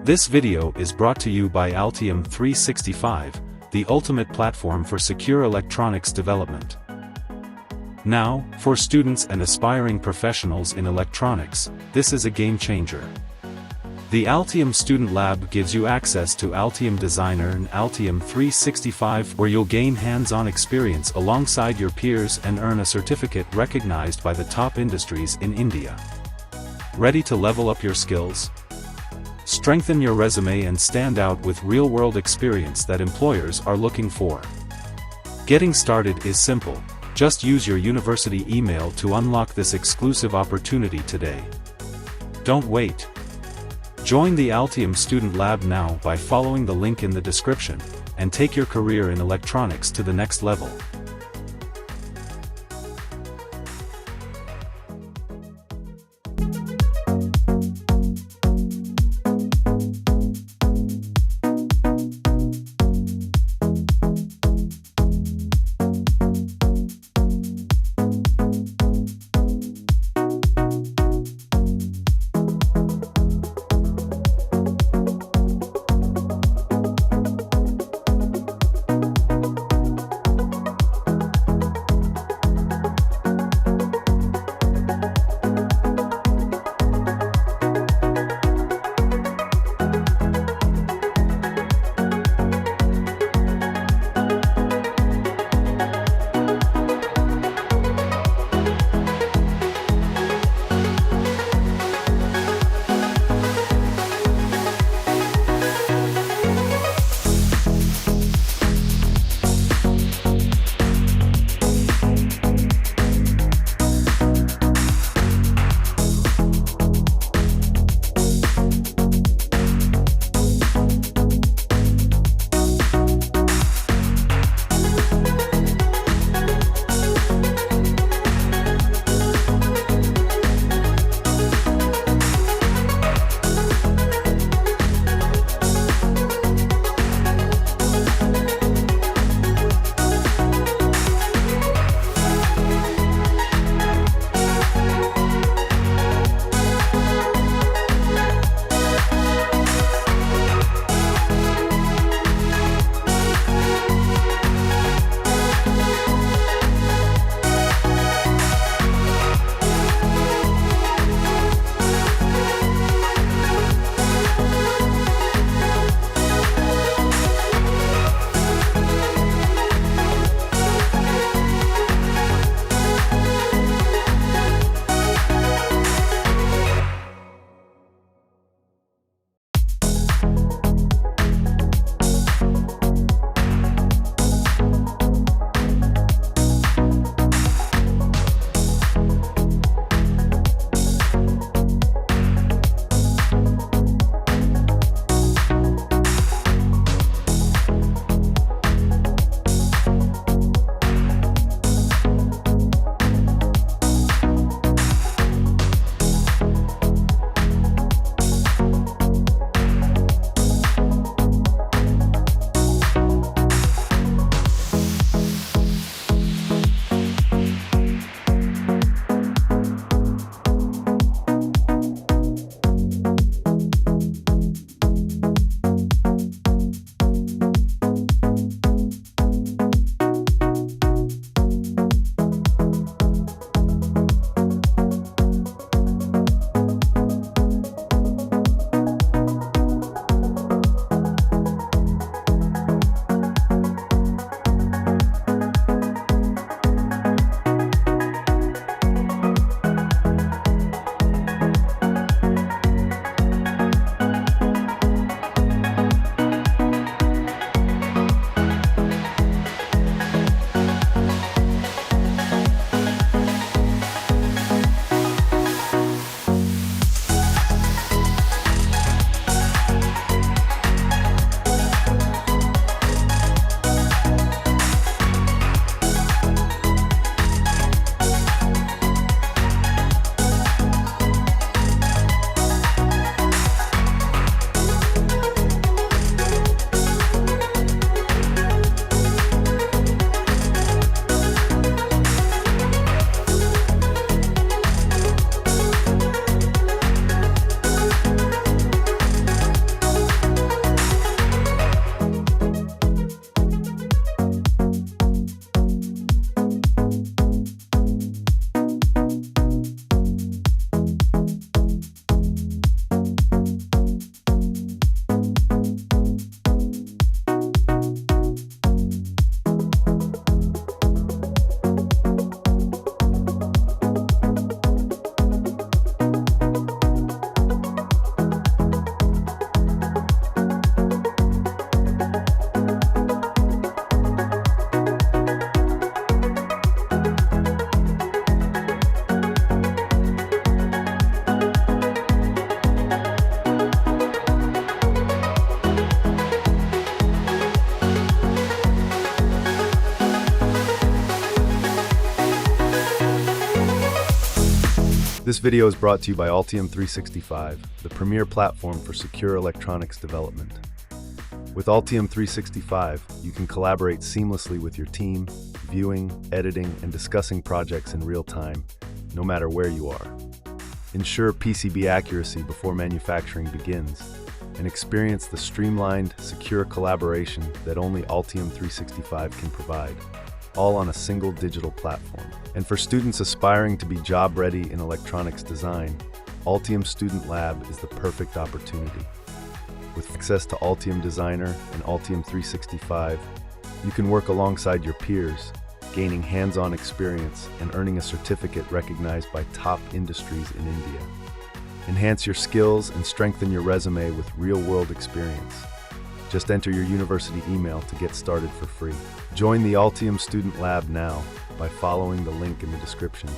This video is brought to you by Altium 365, the ultimate platform for secure electronics development. Now, for students and aspiring professionals in electronics, this is a game changer. The Altium Student Lab gives you access to Altium Designer and Altium 365, where you'll gain hands-on experience alongside your peers and earn a certificate recognized by the top industries in India. Ready to level up your skills? Strengthen your resume and stand out with real-world experience that employers are looking for. Getting started is simple. Just use your university email to unlock this exclusive opportunity today. Don't wait. Join the Altium Student Lab now by following the link in the description, and take your career in electronics to the next level. This video is brought to you by Altium 365, the premier platform for secure electronics development. With Altium 365, you can collaborate seamlessly with your team, viewing, editing, and discussing projects in real time, no matter where you are. Ensure PCB accuracy before manufacturing begins, and experience the streamlined, secure collaboration that only Altium 365 can provide, all on a single digital platform. And for students aspiring to be job-ready in electronics design, Altium Student Lab is the perfect opportunity. With access to Altium Designer and Altium 365, you can work alongside your peers, gaining hands-on experience and earning a certificate recognized by top industries in India. Enhance your skills and strengthen your resume with real-world experience. Just enter your university email to get started for free. Join the Altium Student Lab now by following the link in the description.